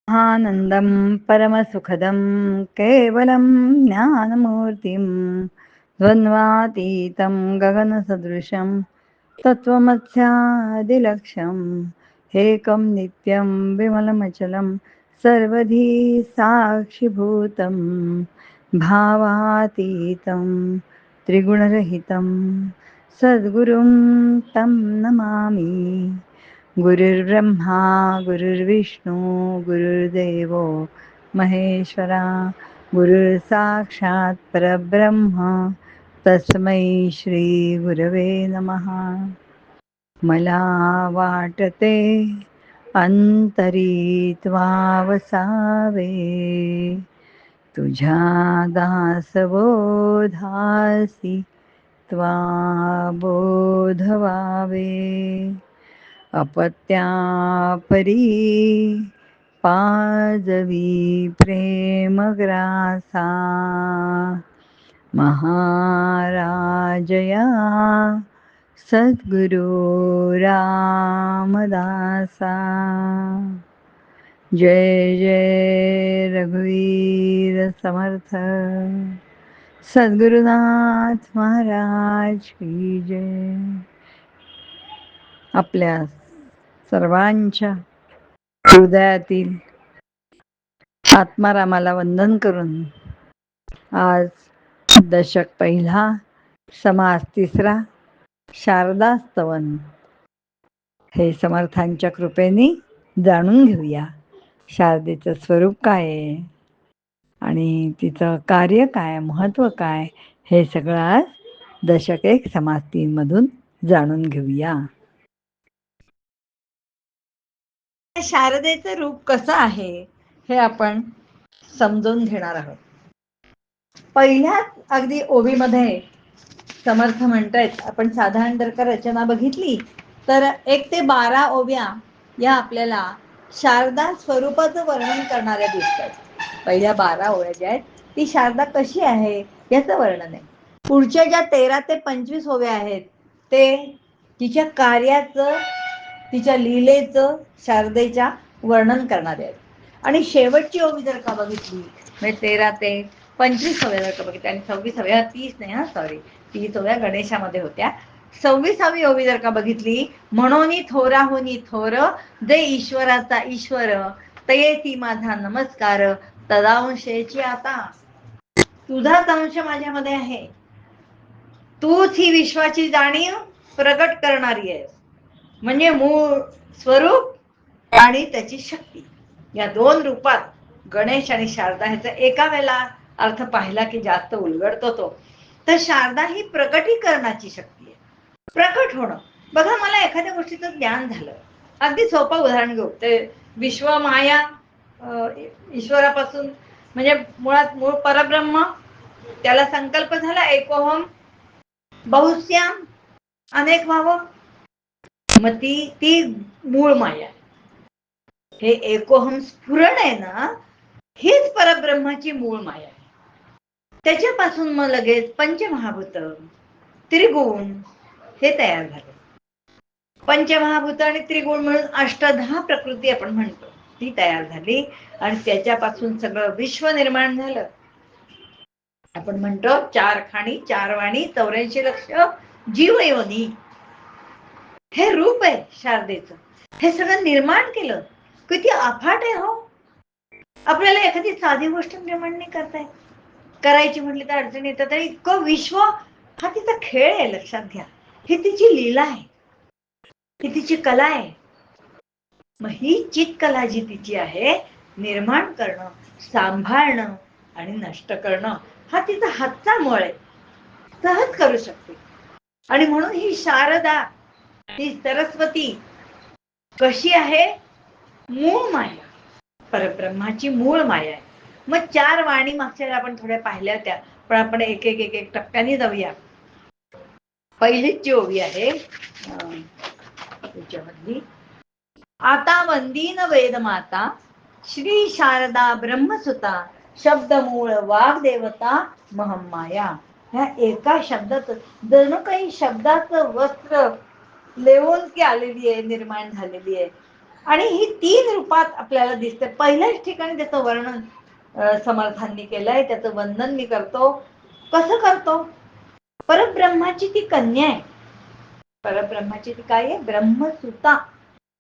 आनन्दं परमसुखदं केवलं ज्ञानमूर्तिं द्वन्द्वातीतं गगनसदृशं तत्त्वमस्यादिलक्ष्यम् एकं नित्यं विमलमचलं सर्वधी साक्षिभूतं भावातीतं त्रिगुणरहितं सद्गुरुं तं नमामि। गुरुर्ब्रह्मा गुरुर्विष्णू गुरुर्देवो महेश्वरा गुरुर्साक्षात् परब्रह्म तस्मै श्री गुरवे नमः। मला वाटते अंतरी त्वावसावे तुझ्या दासबोधासी त्वा बोधवावे अपत्यापरी पाजवी प्रेमग्रासा महाराजया सद्गुरु रामदासा। जय जय रघुवीर समर्थ सद्गुरुनाथ महाराज की जय। आपल्या सर्वांच्या हृदयातील आत्मारामाला वंदन करून आज दशक पहिला समास तिसरा शारदा स्तवन हे समर्थांच्या कृपेने जाणून घेऊया। शारदेचं स्वरूप काय आहे आणि तिचं कार्य काय, महत्व काय, हे सगळं आज दशक एक समास 3 मधून जाणून घेऊया। शारदेचं रूप कसं आहे हे आपण समजून घेणार आहोत। पहिल्याच अगदी ओवीमध्ये समर्थ म्हणतायत, आपण साधारण जर का रचना बघितली तर 1 ते 12 ओव्या या आपल्याला शारदा स्वरूपाचं वर्णन करणाऱ्या दिसतात। पहिल्या 12 ओव्या ज्या आहेत ती शारदा कशी आहे याचं वर्णन आहे। पुढच्या ज्या 13 ते 25 ओव्या आहेत ते तिच्या कार्याचं, तिच्या लीलेचं, शारदेच्या वर्णन करणारे आहेत। आणि शेवटची ओवी जर का बघितली म्हणजे 13 ते 25 ओव्या जर का बघितली आणि 26 ओव्या 30 नाही हा सॉरी 30 ओव्या गणेशामध्ये होत्या। 26वी ओवी जर का बघितली, म्हणोनी थोराहुनी थोर जे ईश्वराचा ईश्वर तयेती माझा नमस्कार तदांशेची आता। तुझाच अंश माझ्यामध्ये आहे, तूच ही विश्वाची जाणीव प्रगट करणारी आहेस। म्हणजे मूळ स्वरूप आणि त्याची शक्ती या 2 रूपात गणेश आणि शारदा ह्याचा एका वेळेला अर्थ पाहिला की जास्त उलगडतो तो। तर शारदा ही प्रकटीकरणाची शक्ती आहे, प्रकट होणं। बघा, मला एखाद्या गोष्टीचं ज्ञान झालं, अगदी सोपं उदाहरण घेऊ, ते विश्व माया ईश्वरापासून म्हणजे मुळात मूळ परब्रह्म, त्याला संकल्प झाला एकोहम बहुश्याम अनेक व्हावं, मग ती मूळ माया, हे एकोहम स्फुरण आहे ना, हीच परब्रह्माची मूळ माया आहे। त्याच्यापासून मग लगेच पंचमहाभूत त्रिगुण हे तयार झाले। पंचमहाभूत आणि त्रिगुण मिळून अष्टधा प्रकृती आपण म्हणतो ती तयार झाली आणि त्याच्यापासून सगळं विश्व निर्माण झालं। आपण म्हणतो 4 खाणी 4 वाणी 84 लक्ष जीव योनी, हे रूप आहे शारदेचं। हे सगळं निर्माण केलं, किती अफाट आहे हो। आपल्याला एखादी साधी गोष्ट निर्माण नाही करता येत, करायची म्हटली तर अडचण येतात, तरी इतकं विश्व हा तिचा खेळ आहे, लक्षात घ्या। ही तिची लीला आहे, ही तिची कला आहे। मग ही चितकला जी तिची आहे, निर्माण करणं, सांभाळणं आणि नष्ट करणं हा तिचा हातचा मळ आहे, सहज करू शकते। आणि म्हणून ही शारदा, ही सरस्वती कशी आहे, मूळ माया, परब्रह्माची मूळ माया आहे। मग 4 वाणी मागच्या आपण थोड्या पाहिल्या होत्या, पण आपण एक एक एक एक टप्प्याने जाऊया। पहिलीच जी ओवी आहे त्याच्यामधली, आता वंदीन वेदमाता श्री शारदा ब्रह्मसुता शब्दमूळ वाग्देवता महम्माया। ह्या एका शब्दात जणू काही शब्दाचं वस्त्र लेवून की आलेली आहे, निर्माण झालेली आहे। आणि ही 3 रूपात आपल्याला दिसते. पहिल्याच ठिकाणी त्याचं वर्णन समर्थांनी केलंय, त्याचं वंदन मी करतो. कसं करतो? परब्रह्माची ती कन्या आहे. परब्रह्माची ती काय आहे? ब्रह्मसुता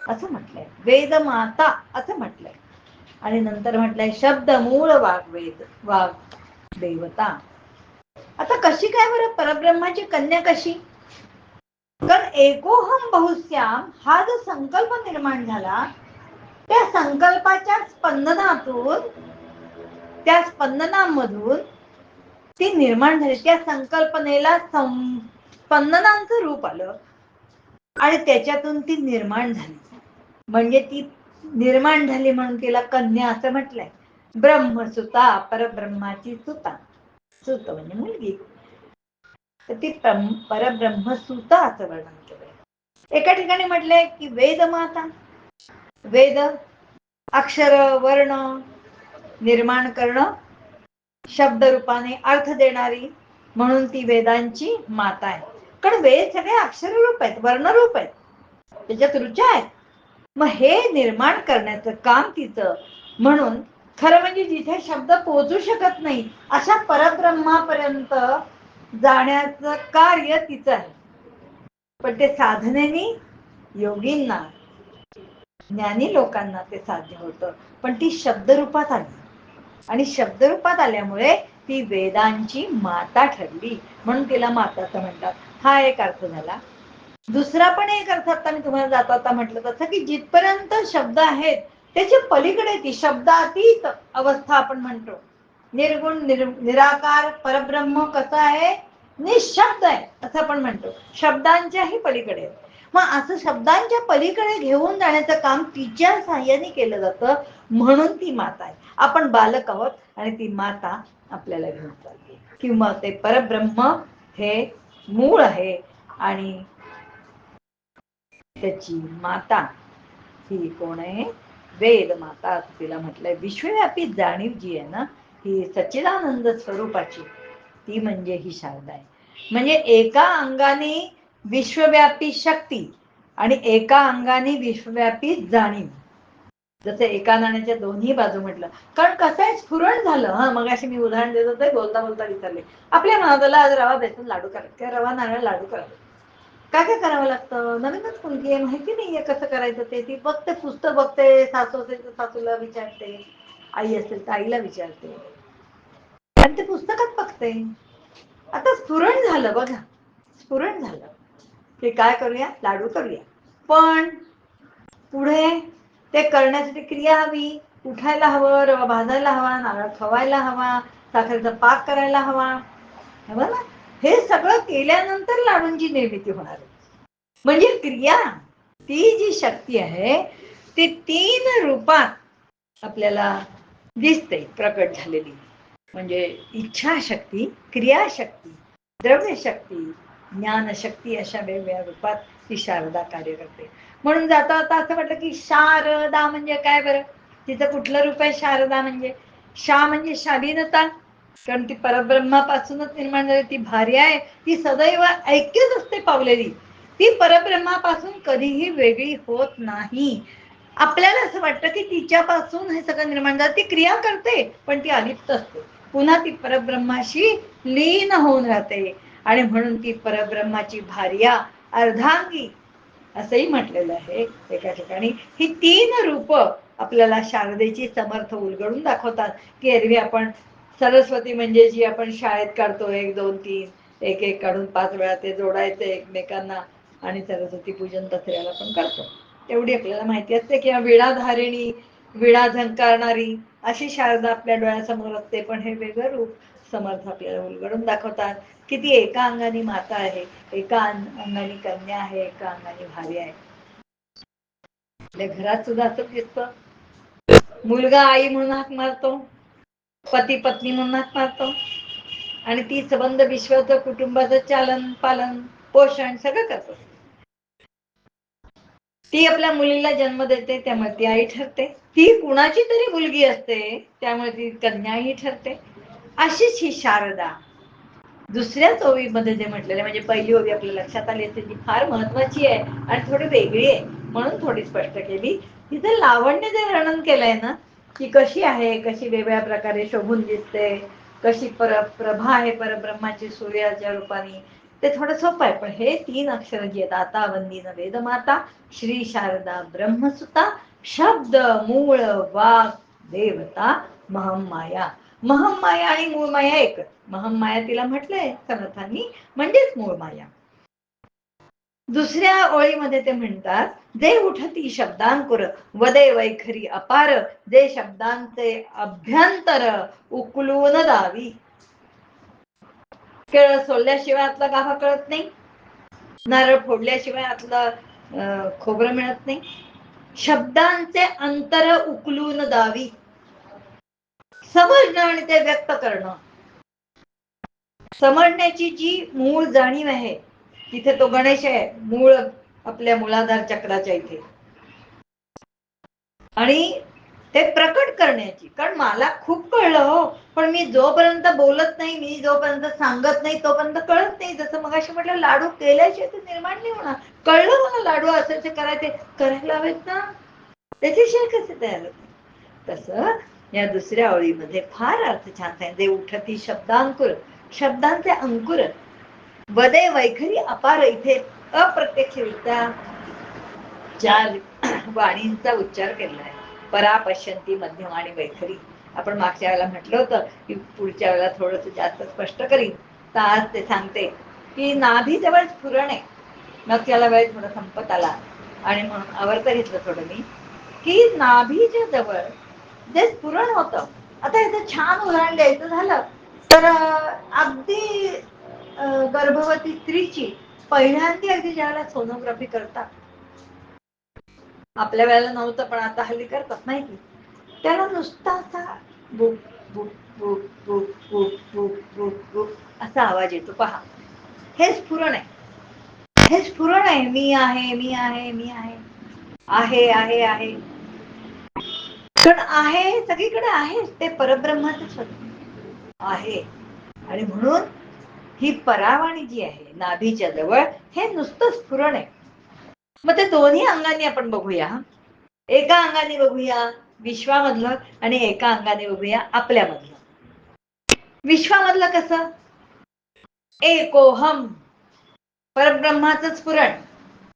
असं म्हटलंय, वेद माता असं म्हटलंय. आणि नंतर म्हटलंय शब्द मूळ वाग्वेद वाग देवता. आता कशी काय बरं परब्रह्माची कन्या कशी? कारण एकोहम बहुश्याम हा जो संकल्प निर्माण झाला, त्या संकल्पाच्या स्पंदनातून, त्या स्पंदनांमधून ती निर्माण झाली. त्या संकल्पनेला स्पंदनांचं रूप आलं आणि त्याच्यातून ती निर्माण झाली. म्हणजे ती निर्माण झाली म्हणून तिला कन्या असं म्हटलंय. ब्रह्मसुता, परब्रह्माची सुता. सुत म्हणजे मुलगी. तर ती परब्रह्मसुता असं वर्णन केलंय. एका ठिकाणी म्हटलंय की वेदमाता. वेद अक्षर वर्ण निर्माण करणं, शब्द रूपाने अर्थ देणारी, म्हणून ती वेदांची माता आहे. कारण वेद सगळे अक्षर रूप आहेत, वर्ण रूप आहेत, त्याच्यात रुचा आहेत. मग हे निर्माण करण्याचं काम तिचं. म्हणून खरं म्हणजे जिथे शब्द पोहोचू शकत नाही अशा परब्रह्मापर्यंत जाण्याचं कार्य तिचं आहे. पण ते साधनेने योगींना, ज्ञानी लोकांना ते साध्य होतं. पण ती शब्दरूपात आली आणि शब्दरूपात आल्यामुळे ती वेदांची माता ठरली, म्हणून तिला माताचं म्हणतात. हा एक अर्थ झाला. दुसरा पण एक अर्थ आता मी तुम्हाला जाता जाता म्हटलं तसं की जिथपर्यंत शब्द आहेत त्याच्या पलीकडे ती शब्दातीत अवस्था आपण म्हणतो. निर्गुण निराकार परब्रह्म कसं आहे? निशब्द आहे असं आपण म्हणतो. शब्दांच्याही पलीकडे. मग असं शब्दांच्या पलीकडे घेऊन जाण्याचं काम तिच्या साह्याने केलं जातं, म्हणून ती माता आहे. आपण बालक आहोत आणि ती माता आपल्याला घेऊन चालते. किंवा ते परब्रह्म हे मूळ आहे आणि त्याची माता ही कोण आहे? वेद माता तिला म्हटलंय. विश्वव्यापी जाणीव जी आहे ना, ही सच्चिदानंद स्वरूपाची, ती म्हणजे ही शारदा आहे. म्हणजे एका अंगाने विश्वव्यापी शक्ती आणि एका अंगाने विश्वव्यापी जाणीव. जसं एका नाण्याच्या दोन्ही बाजू म्हटलं. कारण कसं आहे, स्फुरण झालं. हा मगाशी मी उदाहरण देत होते, बोलता बोलता विचारले. आपल्या मनाला आज रवा बेसन लाडू करायचे, रवा नारळ लाडू करायचे. काय काय करावं लागतं? नवीनच मुलगी आहे, माहिती नाहीये कसं करायचं ते. ती बघते, पुस्तक बघते, सासू असेल तर सासूला विचारते, आई असेल तर आईला विचारते आणि ते पुस्तकात बघते. आता स्फुरण झालं बघा, स्फुरण झालं की काय करूया? लाडू करूया. पण पुढे ते करण्यासाठी क्रिया हवी. उठायला हवं, रवा भाजायला हवा, नारळ खवायला हवा, साखरेचा पाक करायला हवा, हवं ना? हे सगळं केल्यानंतर लाडूंची निर्मिती होणार आहे. म्हणजे क्रिया, ती जी शक्ती आहे ती 3 रूपात आपल्याला दिसते प्रकट झालेली. म्हणजे इच्छाशक्ती, क्रियाशक्ती, द्रव्यशक्ती, ज्ञानशक्ती अशा वेगवेगळ्या रूपात ती शारदा कार्य करते. म्हणून जाता जाता असं म्हटलं की शारदा म्हणजे काय बरं? तिचं कुठलं रूप आहे शारदा म्हणजे? शा म्हणजे शालीनता, कारण ती परब्रह्मापासूनच निर्माण झाली. ती भार्य आहे, ती सदैव ऐक्यच असते पावलेली. ती परब्रह्मापासून कधीही वेगळी होत नाही. आपल्याला असं वाटतं की तिच्यापासून हे सगळं निर्माण झालं. ती क्रिया करते पण ती अलिप्त असते. पुन्हा ती परब्रह्माशी लीन होऊन राहते आणि म्हणून ती परब्रह्माची भार्या, अर्धांगी असंही म्हटलेलं आहे एका ठिकाणी. ही 3 रूप आपल्याला शारदेची समर्थ उलगडून दाखवतात. की एरवी आपण सरस्वती म्हणजे जी आपण शाळेत काढतो 1 2 3 एक एक काढून 5 वेळा ते जोडायचे एकमेकांना आणि सरस्वती पूजन दसऱ्याला पण करतो, तेवढी आपल्याला माहिती असते. किंवा विणाधारिणी, विणा झंकारणारी अशी शारदा आपल्या डोळ्यासमोर असते. पण हे वेगळं रूप समर्थ आपल्याला उलगडून दाखवतात की ती एका अंगाने माता आहे, एका अंगाने कन्या आहे, एका अंगाने भार्य आहे. आपल्या घरात सुद्धा असंच दिसतं. मुलगा आई म्हणून हाक मारतो, पती पत्नी म्हणून हाक मारतो आणि ती संबंध विश्वाचं, कुटुंबाचं चालन पालन पोषण सगळं करतो. ती आपल्या मुलीला जन्म देते, त्यामुळे ती आई ठरते. ती कुणाची तरी मुलगी असते, त्यामुळे ती कन्याही ठरते. अशीच ही शारदा दुसऱ्याच ओवीमध्ये जे म्हटलेलं, म्हणजे पहिली ओवी आपल्या लक्षात आली असते, ती फार महत्वाची आहे आणि थोडी वेगळी आहे, म्हणून थोडी स्पष्ट केली. तिथे लावण्य जे वर्णन केलंय ना, की कशी आहे, कशी वेगवेगळ्या प्रकारे शोभून दिसते, कशी प्रभा आहे परब्रह्माची सूर्याच्या रूपाने, ते थोडं सोपं आहे. पण हे 3 अक्षर जी आहेत, आता वंदीन वेदमाता, श्री शारदा ब्रह्मसुता, शब्द मूळ वाग देवता महमाया. महमाया आणि मूळ माया एकच. महमाया तिला म्हटलंय समर्थांनी, म्हणजेच मूळ माया. दुसऱ्या ओळीमध्ये ते म्हणतात, जे उठती शब्दांकुर वदे वैखरी अपार, जे शब्दांचे अभ्यंतर उकलून दावी. केळ सोडल्याशिवाय आतला गाभा कळत नाही, नारळ फोडल्याशिवाय आतलं खोबरं मिळत नाही. शब्दांचे अंतर उकलून दावी, समजणं आणि ते व्यक्त करणं. समजण्याची जी मूळ जाणीव आहे, तिथे तो गणेश आहे, मूळ आपल्या मूलाधार चक्राच्या इथे. आणि ते प्रकट करण्याची, कारण मला खूप कळलं हो, पण मी जोपर्यंत बोलत नाही, मी जोपर्यंत सांगत नाही, तोपर्यंत कळत नाही. जसं मगाशी म्हटलं, लाडू केल्याशिवाय ते निर्माण नाही होणार. कळलं मला लाडू असायचे करायचे, करायला हवेत ना, त्याच्याशिवाय कसे तयार होते. तसं या दुसऱ्या ओळीमध्ये फार अर्थ छान सांगितले. उठती शब्दांकुर, शब्दांचे अंकुर, वदे वैखरी अपार, इथे अप्रत्यक्षरित्या 4 वाणींचा उच्चार केलेला आहे. परा, पश्यंती, मध्यम आणि वैखरी. आपण मागच्या वेळेला म्हटलं होतं की पुढच्या वेळेला थोडंसं जास्त स्पष्ट करीन, तर आज ते सांगते की नाभीजवळ स्फुरण आहे. मग त्याला वेळ थोडा संपत आला आणि म्हणून आवर्त घेतलं थोडं मी, की नाभीच्या जवळ जे स्फुरण होतं. आता याचं छान उदाहरण द्यायचं झालं तर अगदी गर्भवती स्त्रीची पहिल्यांदा अगदी ज्याला सोनोग्राफी करतात, आपल्या वेळेला नव्हतं पण आता हल्ली करतात माहिती, त्याला नुसता असा book book book book book book book book असा आवाज येतो. पहा, हे स्फुरण आहे, हे स्फुरण आहे. मी आहे, मी आहे, मी आहे, आहे आहे आहे. पण आहे सगळीकडे आहे, ते परब्रह्माच आहे. आणि म्हणून ही परावाणी जी आहे नाभीच्या जवळ, हे नुसतं स्फुरण आहे. मग ते दोन्ही अंगाने आपण बघूया. एका अंगाने बघूया विश्वामधलं आणि एका अंगाने बघूया आपल्यामधलं. विश्वामधलं कसं, एकोहम, परब्रह्माचं स्फुरण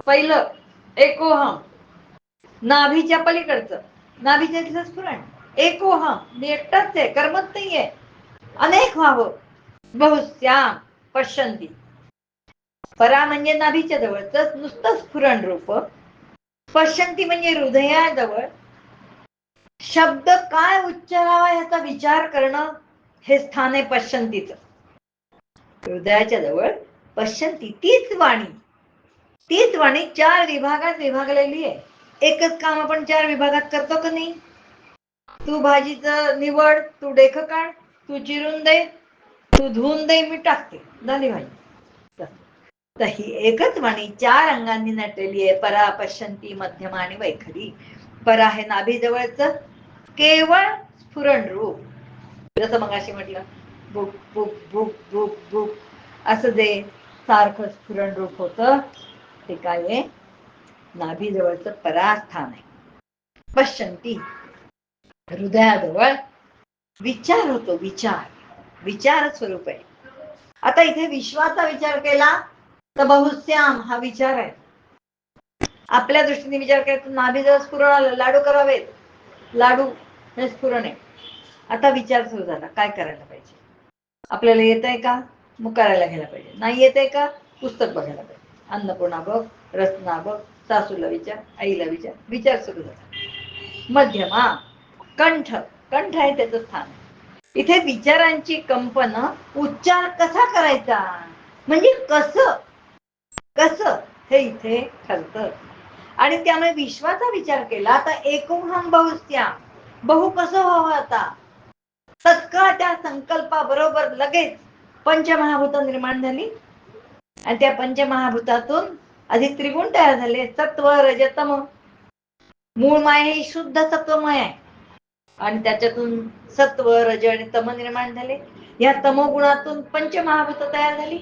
पहिलं, एकोहम. नाभीच्या पलीकडचं, नाभीच्या तिथलं स्फुरण एकोहम, मी एकटाच आहे, कर्मच नाहीये, अनेक व्हावं, बहुश्याम पश्यंती. परा म्हणजे नाभीच्या जवळच नुसतं स्फुरण रूप, पश्यंती म्हणजे हृदयाजवळ शब्द काय उच्चारावा याचा विचार करणं, हे स्थान आहे पश्यंतीचं. हृदयाच्या जवळ पश्यंती, तीच वाणी, तीच वाणी 4 विभागात विभागलेली आहे. एकच काम आपण 4 विभागात करतो का नाही. तू भाजीचं निवड, तू डेख काढ, तू चिरून दे, तू धुवून दे, मी टाकते, झाली भाजी. तर ही एकच वाणी 4 अंगांनी नटलेली आहे. परा, पश्यंती, मध्यम आणि वैखरी. परा हे नाभीजवळच केवळ स्फुरण रूप, जसं मगाशी म्हटलं book book book book book असं जे सारखं स्फुरण रूप होतं, ते काय आहे, नाभीजवळचं परास्थान आहे. पश्यंती, हृदयाजवळ विचार होतो, विचार, विचार स्वरूप आहे. आता इथे विश्वाचा विचार केला तर बहुश्याम हा विचार आहे. आपल्या दृष्टीने विचार केला तर नाभीजवळ स्फुरण आलं, लाडू करावेत, लाडू हे स्फुरण आहे. आता विचार सुरू झाला, काय करायला पाहिजे. आपल्याला येत आहे का, मग करायला घ्यायला पाहिजे. नाही येत आहे का, पुस्तक बघायला पाहिजे. अन्नपूर्णा बघ, रचना बघ, सासूला विचार, आईला विचार, विचार सुरू झाला. मध्यमा, कंठ, कंठ आहे त्याचं स्थान. इथे विचारांची कंपन, उच्चार कसा करायचा म्हणजे कसं कसं हे इथे ठरतं. आणि त्यामुळे विश्वाचा विचार केला तर एकोहम बहुश्याम, बहु कसं व्हावं. आता तत्काळ त्या संकल्पाबरोबर लगेच पंचमहाभूत निर्माण झाली आणि त्या पंचमहाभूतातून आधी त्रिगुण तयार झाले, सत्व रजतम. मूळ माया ही शुद्ध सत्वमय आहे आणि त्याच्यातून सत्व रज आणि तम निर्माण झाले. या तमोगुणातून पंचमहाभूत तयार झाली,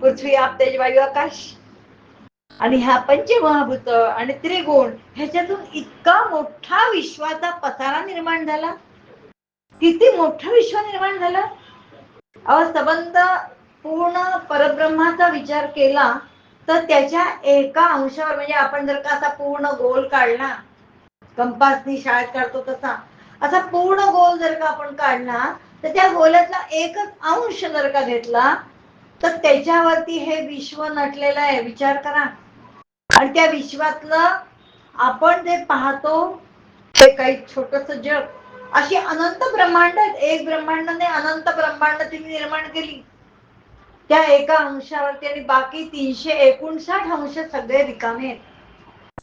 पृथ्वी आप तेज वायू आकाश. आणि ह्या पंचमहाभूत आणि त्रिगुण ह्याच्यातून इतका मोठा विश्वाचा पसारा निर्माण झाला. किती मोठं विश्व निर्माण झालं. संबंध पूर्ण परब्रह्माचा विचार केला तर त्याच्या एका अंशावर, म्हणजे आपण जर का असा पूर्ण गोल काढला, कंपासनी शाळेत काढतो तसा, असा पूर्ण गोल जर का आपण काढला तर त्या गोलातला एकच अंश जर का घेतला तर त्याच्यावरती हे विश्व नटलेलं आहे. विचार करा. आणि त्या विश्वातलं आपण जे पाहतो ते काही छोटस जग, अशी अनंत ब्रह्मांड आहेत. एक ब्रह्मांडाने अनंत ब्रह्मांड तिने निर्माण केली त्या एका अंशावरती, आणि बाकी 359 अंश सगळे रिकामे आहेत.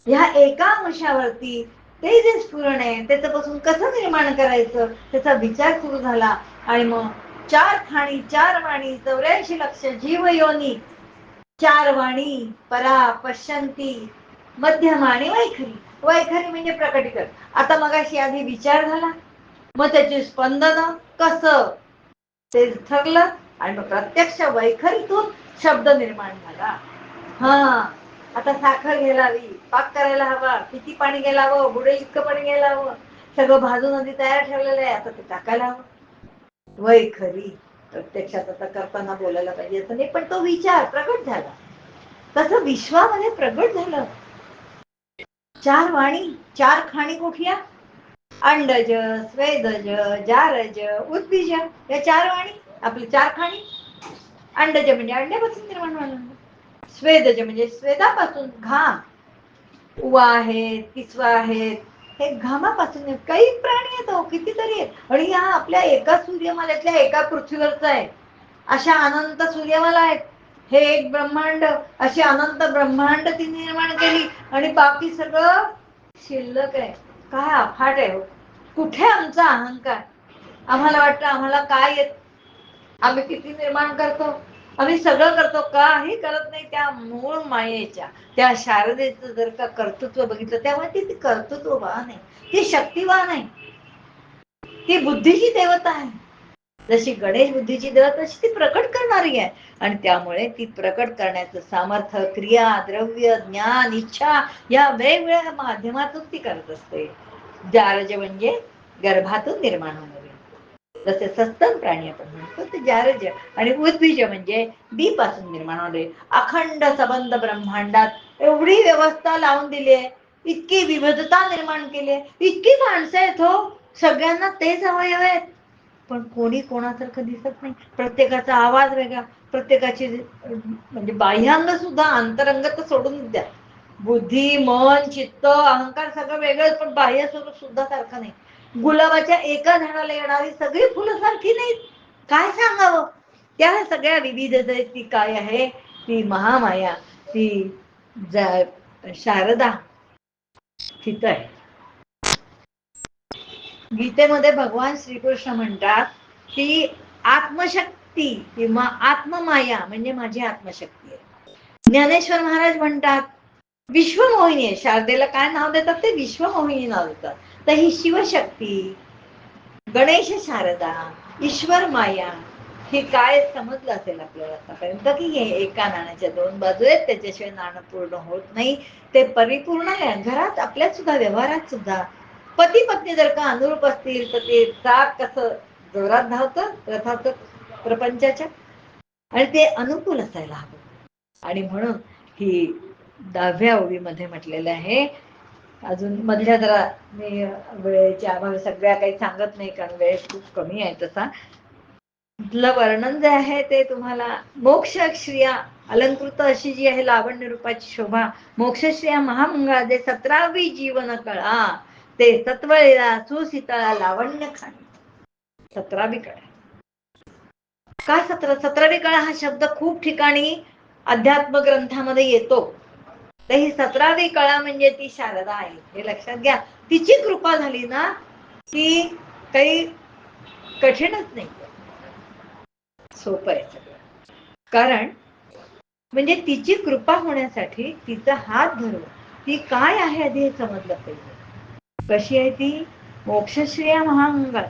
ह्या एका अंशावरती ते जे स्फुरण आहे त्याच्यापासून कसं निर्माण करायचं त्याचा विचार सुरू झाला. आणि मग 4 खाणी 4 वाणी 84 लक्ष जीव योनी, 4 वाणी परा पश्यंती मध्यमाने वैखरी. वैखरी म्हणजे प्रकटीकरण. आता मगाशी आधी विचार झाला, मग त्याचे स्पंदन कसं ते ठरलं, आणि मग प्रत्यक्ष वैखरीतून शब्द निर्माण झाला. आता साखर घ्यावी, पाक करायला हवा, किती पाणी घ्यायला हवं, बुडेल इतकं पाणी घ्यायला हवं, सगळं भाजून आधी तयार ठेवलेलं आहे, आता ते टाकायला हवं. वैखरी. प्रत्यक्षात आता करताना बोलायला पाहिजे असं नाही, पण तो विचार प्रगट झाला. तसं विश्वामध्ये प्रगट झालं. 4 वाणी 4 खाणी कुठल्या? अंडज, स्वेदज, जारज, उद्बीज, या 4 वाणी आपली 4 खाणी. अंडज म्हणजे अंड्यापासून निर्माण झालं. स्वेदज म्हणजे स्वेदापासून घाम. उवा आहेत, किसवा आहेत, हे घामापासून. काही प्राणी येतो कितीतरी आहेत, आणि या आपल्या एका सूर्यमालेतल्या एका पृथ्वीवरचा आहे. अशा अनंत सूर्यमाला आहेत. हे एक ब्रह्मांड, अशी अनंत ब्रह्मांड ती निर्माण केली, आणि बाकी सगळं शिल्लक आहे. काय अफाट आहे. कुठे आमचा अहंकार? आम्हाला वाटतं आम्हाला काय येत, आम्ही किती निर्माण करतो, आम्ही सगळं करतो. काही करत नाही. त्या मूळ मायेच्या त्या शारदेचं जर का कर्तृत्व बघितलं, त्यामुळे ती कर्तृत्ववान आहे, ती शक्तिवान आहे, ती बुद्धीची देवता आहे. जशी गणेश बुद्धीची देवता तशी ती प्रकट करणारी आहे. आणि त्यामुळे ती प्रकट करण्याचं सामर्थ्य क्रिया द्रव्य ज्ञान इच्छा या वेगवेगळ्या माध्यमातून ती करत असते. जारज म्हणजे गर्भातून निर्माण होणारे, जसे सस्तन प्राणी आपण म्हणतो ते जारज. आणि उद्बीज म्हणजे बी पासून निर्माण होणे. अखंड संबंध ब्रह्मांडात एवढी व्यवस्था लावून दिली आहे, इतकी विविधता निर्माण केली आहे, इतकी माणसं आहेत हो, सगळ्यांना तेच अवयव आहेत, पण कोणी कोणासारखं दिसत नाही. प्रत्येकाचा आवाज वेगळा, प्रत्येकाची म्हणजे बाह्यांग सुद्धा, अंतरंग तर सोडून द्या, बुद्धी मन चित्त अहंकार सगळं वेगळंच, पण बाह्य स्वरूप सुद्धा सारखं नाही. गुलाबाच्या एका झाडाला येणारी सगळी फुलं सारखी नाहीत. काय सांगावं? त्या सगळ्या विविधतेची काय आहे? ती महामाया, ती शारदा तिथं आहे. गीतेमध्ये भगवान श्रीकृष्ण म्हणतात की आत्मशक्ती किंवा आत्ममाया म्हणजे माझी आत्मशक्ती आहे. ज्ञानेश्वर महाराज म्हणतात विश्वमोहिनी आहे. शारदेला काय नाव देतात? ते विश्वमोहिनी नाव देतात. तर ही शिवशक्ती, गणेश शारदा, ईश्वर माया, हे काय समजलं असेल आपल्याला आतापर्यंत की हे एका नाण्याच्या 2 बाजू आहेत, त्याच्याशिवाय नाणं पूर्ण होत नाही. ते परिपूर्ण आहे घरात, आपल्यात सुद्धा, व्यवहारात सुद्धा. पती पत्नी जर का अनुरूप असतील तर ते चाक कसं जोरात धावतं रथाचं प्रपंचाच्या, आणि ते अनुकूल असायला हवं. आणि म्हणून ही 10व्या ओळीमध्ये म्हटलेलं आहे. अजून मधल्या जरा मी वेळेच्या अभावी सगळ्या काही सांगत नाही, कारण वेळ खूप कमी आहे. तसा वर्णन जे आहे ते तुम्हाला मोक्ष श्रिया अलंकृत अशी जी आहे लावण्य रूपाची शोभा, मोक्षश्रिया महामंगळा जे 17वी जीवन कळा, ते सत्वळेला सुशीतळा लावण्य खाणी. 17वी कळा काय? 17वी कळा हा शब्द खूप ठिकाणी अध्यात्म ग्रंथामध्ये येतो. तर ही 17वी कळा म्हणजे ती शारदा आहे, हे लक्षात घ्या. तिची कृपा झाली ना की काही कठीणच नाही, सोपं आहे सगळं. कारण म्हणजे तिची कृपा होण्यासाठी तिचा हात धरून ती काय आहे आधी हे समजलं पाहिजे. कशी आहे ती? मोक्षश्रिया महामंगळ.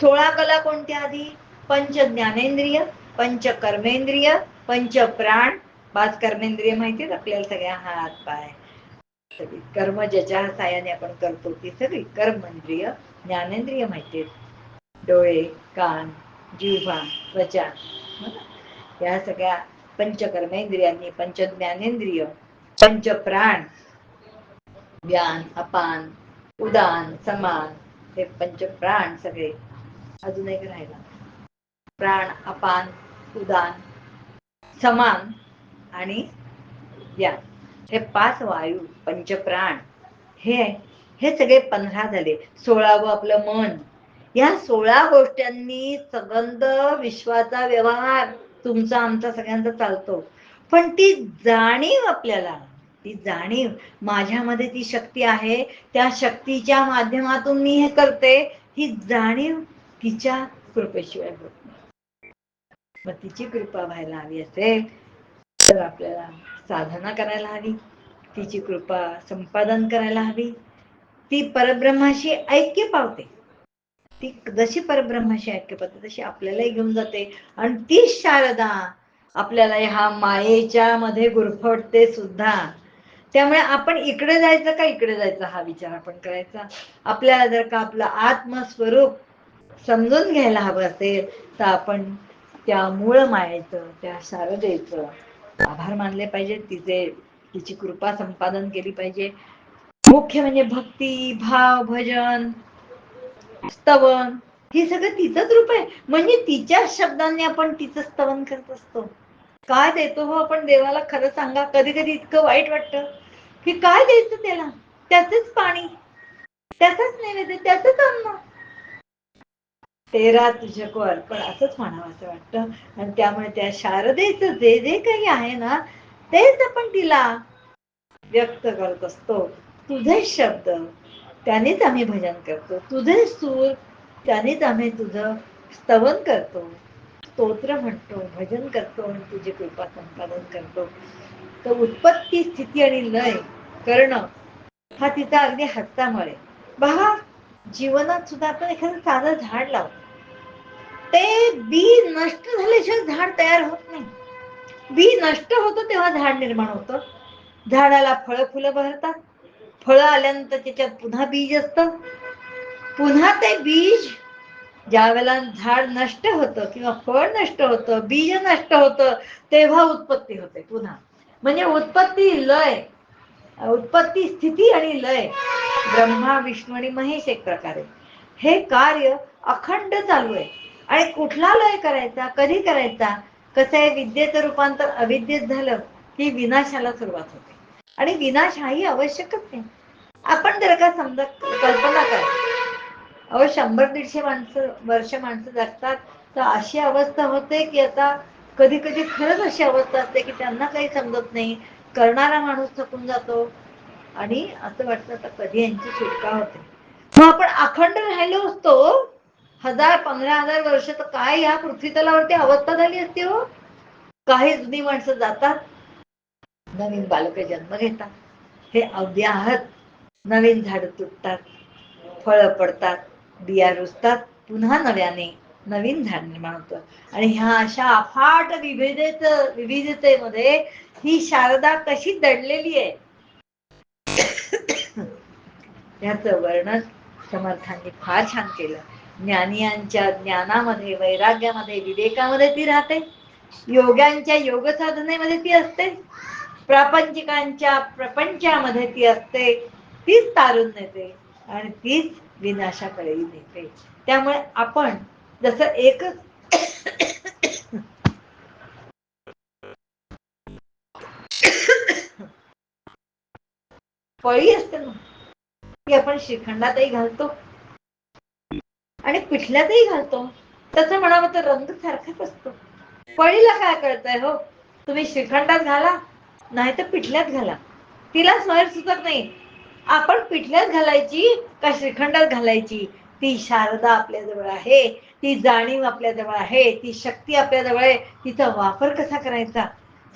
16 कला कोणत्या? आधी पंच ज्ञानेंद्रिय, पंच कर्मेंद्रिय, पंच प्राण 5 कर्मेंद्रिय माहिती आहेत आपल्याला सगळ्या, हात पाय सगळी कर्म ज्याच्या साहाय्याने आपण करतो ती सगळी कर्मेंद्रिय. ज्ञानेंद्रिय माहिती आहेत, डोळे, कान, जिव्हा, त्वचा, या सगळ्या पंचकर्मेंद्रियांनी, पंच ज्ञानेंद्रिय, पंच प्राण, व्यान, अपान, उदान, समान, हे पंच प्राण सगळे. अजून एक राहिला, प्राण, अपान, उदान, समान आणि व्यान, हे 5 वायू, पंचप्राण, हे हे सगळे 15 झाले. 16वं आपलं मन. या 16 गोष्टींनी संबंध विश्वाचा व्यवहार तुमचा आमचा सगळ्यांचा चालतो. पण ती जाणीव आपल्याला, ती जाणीव, माझ्यामध्ये ती शक्ती आहे, त्या शक्तीच्या माध्यमातून मी हे करते, ही जाणीव तिच्या कृपेशिवाय होत नाही. मग तिची कृपा व्हायला हवी असेल तर आपल्याला साधना करायला हवी, तिची कृपा संपादन करायला हवी. ती परब्रह्माशी ऐक्य पावते, ती जशी परब्रह्माशी ऐक्य पावते तशी आपल्यालाही घेऊन जाते. आणि ती शारदा आपल्याला ह्या मायेच्या मध्ये गुरफटते सुद्धा. त्यामुळे आपण इकडे जायचं का इकडे जायचं हा विचार आपण करायचा. आपल्याला जर का आपलं आत्मस्वरूप समजून घ्यायला हवं असेल तर आपण त्या मूळ मायेचं, त्या शारदेचं आभार मानले पाहिजे, तिची कृपा संपादन केली पाहिजे. मुख्य म्हणजे भक्ती, भाव, भजन, स्तवन, हे सगळं तिचंच रूप आहे. म्हणजे तिच्या शब्दांनी आपण तिचं स्तवन करत असतो. काय देतो हो आपण देवाला, खरं सांगा. कधी कधी इतकं वाईट वाटतं की काय द्यायचं त्याला, त्याचंच पाणी, त्याचंच नैवेद्य, त्याचंच अन्न, तेरा तुझको अर्पण, असंच म्हणावं असं वाटतं. आणि त्यामुळे त्या शारदेचं जे जे काही आहे ना, तेच आपण तिला व्यक्त करत असतो. तुझे शब्द, त्यानेच आम्ही भजन करतो. तुझे सूर, त्यानेच आम्ही तुझं स्तवन करतो, स्तोत्र म्हणतो, भजन करतो आणि तुझी कृपा संपादन करतो. तर उत्पत्ती, स्थिती आणि लय करणं हा तिचा अगदी हट्टामुळे. बघा, जीवनात सुद्धा आपण एखादं साधं झाड लावतो, ते बी नष्ट झाल्याशिवाय झाड तयार होत नाही. बी नष्ट होतं तेव्हा झाड निर्माण होतं. झाडाला फळं फुलं बहरतात, फळं आल्यानंतर त्याच्यात पुन्हा बीज असतं, पुन्हा ते बीज ज्या वेळेला झाड नष्ट होतं किंवा फळ नष्ट होतं, बीज नष्ट होतं, तेव्हा उत्पत्ती होते पुन्हा. म्हणजे उत्पत्ती लय, उत्पत्ती स्थिती आणि लय, ब्रह्मा विष्णू आणि महेश एक प्रकारे हे कार्य अखंड चालू आहे. आणि कुठला लय करायचा, कधी करायचा, कसं आहे, विद्येचं रूपांतर अविद्येत झालं की विनाशाला सुरुवात होते. आणि विनाश हाही आवश्यकच नाही. आपण जर का समजा कल्पना करा, अहो 100-150 वर्ष माणसं जगतात, तर अशी अवस्था होते की आता कधी कधी खरंच अशी अवस्था असते की त्यांना काही समजत नाही. करणारा माणूस थकून जातो आणि असं वाटतं आता कधी यांची सुटका होते. मग आपण अखंड राहिलो असतो 1000-15,000 वर्ष, तर काय या पृथ्वी तलावरती अवस्था झाली असती हो. काही जुनी माणसं जातात, नवीन बालक जन्म घेतात, हे अव्याहत, नवीन झाड तुटतात, फळं पडतात, बिया रुजतात, पुन्हा नव्याने नवीन झाड निर्माण होतं. आणि ह्या अशा अफाट विविधतेमध्ये ही शारदा कशी दडलेली आहे याचं वर्णन समर्थांनी फार छान केलं. ज्ञानियांच्या ज्ञानामध्ये, वैराग्यामध्ये, विवेकामध्ये ती राहते, योग्यांच्या योग साधनेमध्ये ती असते, प्रापंचिकांच्या प्रपंचामध्ये ती असते, तीच तारून नेते आणि तीच विनाशाकडे नेते. त्यामुळे आपण जसं एकच पळी असते ना, ती आपण श्रीखंडातही घालतो आणि पिठल्यातही घालतो. तसं म्हणावं तर रंग सारखाच असतो. पळीला काय कळतंय हो, तुम्ही श्रीखंडात घाला नाही तर पिठल्यात घाला, तिला सहज सुचत नाही आपण पिठल्यात घालायची का श्रीखंडात घालायची. ती शारदा आपल्या जवळ आहे, ती जाणीव आपल्या जवळ आहे, ती शक्ती आपल्या जवळ आहे. तिचा वापर कसा करायचा,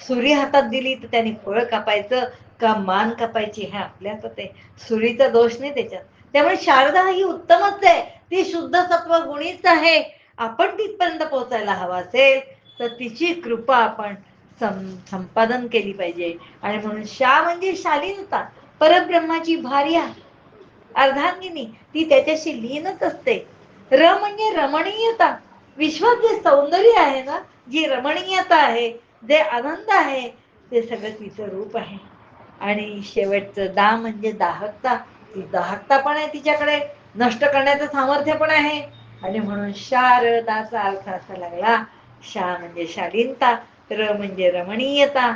सुरी हातात दिली तर त्याने फळ कापायचं का मान कापायची हे आपल्या हातात आहे. सुरीचा दोष नाही त्याच्यात. त्यामुळे शारदा ही उत्तमच आहे, ती शुद्ध सत्व गुणीच आहे. आपण तिथपर्यंत पोहोचायला हवा असेल तर तिची कृपा आपण संपादन केली पाहिजे. आणि म्हणून शा म्हणजे शालीनता, परब्रह्माची भार्या अर्धांगिनी, ती त्याच्याशी लीनच असते. र म्हणजे रमणीयता, विश्वात जे सौंदर्य आहे ना, जी रमणीयता आहे, जे आनंद आहे, ते सगळं तिचं रूप आहे. आणि शेवटचं दा म्हणजे दाहकता, ती दाहकता पण आहे तिच्याकडे, नष्ट करण्याचं सामर्थ्य पण आहे. आणि म्हणून शारदाचा अर्थ असा लागला, शा म्हणजे शालीनता, र म्हणजे रमणीयता,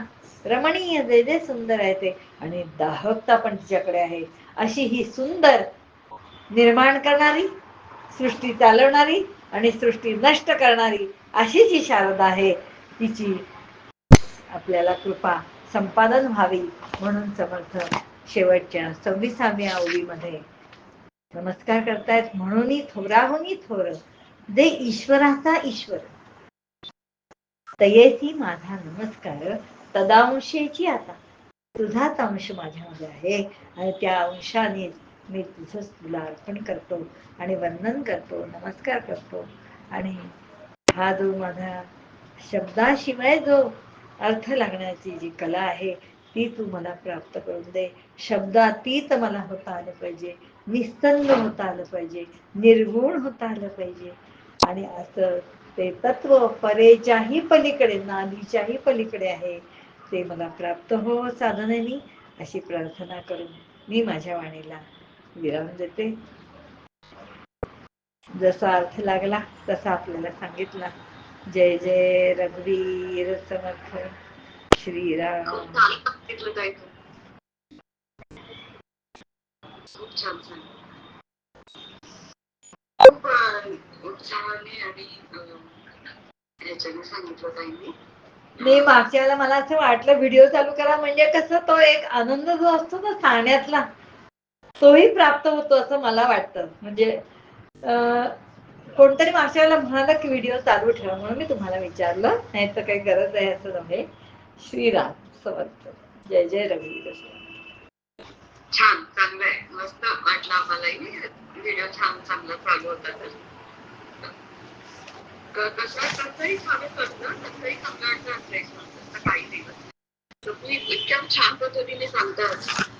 रमणीय जे जे सुंदर आहे ते, आणि दाहकता पण तिच्याकडे आहे. अशी ही सुंदर निर्माण करणारी, सृष्टी चालवणारी आणि सृष्टी नष्ट करणारी अशी जी शारदा आहे, तिची आपल्याला कृपा संपादन व्हावी म्हणून समर्थ शेवटच्या 26व्या ओळीमध्ये नमस्कार करतायत. म्हणून थोराहुनी थोर, जे ईश्वराचा ईश्वर, तयेसी माझा नमस्कार, तदांशेची आता, तुझाच अंश माझ्यामध्ये आहे आणि त्या अंशाने मी तुझंच तुला अर्पण करतो आणि वंदन करतो, नमस्कार करतो. आणि हा जो माझा शब्दाशिवाय जो अर्थ लागण्याची जी कला आहे, ती तू मला प्राप्त करून दे. शब्दातीत मला होता आलं पाहिजे, निस्तंग होता आलं पाहिजे, निर्गुण होता आलं पाहिजे. आणि असं ते तत्व परेच्याही पलीकडे, नादीच्याही पलीकडे आहे, ते मला प्राप्त हो साधनेनी, अशी प्रार्थना करून मी माझ्या वाणीला विराम देते. जसा अर्थ लागला तसा आपल्याला सांगितला. जय जय रघुवीर समर्थ श्रीराम. खूप छान सांगितलं, खूप उत्साहाने आणि ह्याच्याने सांगितलं ताईंनी. मी मागच्या वेळेला मला असं वाटलं व्हिडिओ चालू करा, म्हणजे कसं तो एक आनंद जो असतो ना सांगण्यातला, तोही प्राप्त होतो असं मला वाटतं. म्हणजे कोणतरी मागच्या वेळेला म्हणाला की व्हिडिओ चालू ठेवा, म्हणून मी तुम्हाला विचारलं, नाही तर काही गरज आहे असं नव्हे. श्रीराम समर्थ. जय जय रघुवीर. छान, चांगलं आहे, मस्त वाटलं आम्हालाही. व्हिडिओ छान चांगला चालू होता. तर तसंही चालत असतं, तसंही चांगलं वाटतं, असं काही दिवस तुम्ही इतक्या छान पद्धतीने सांगतात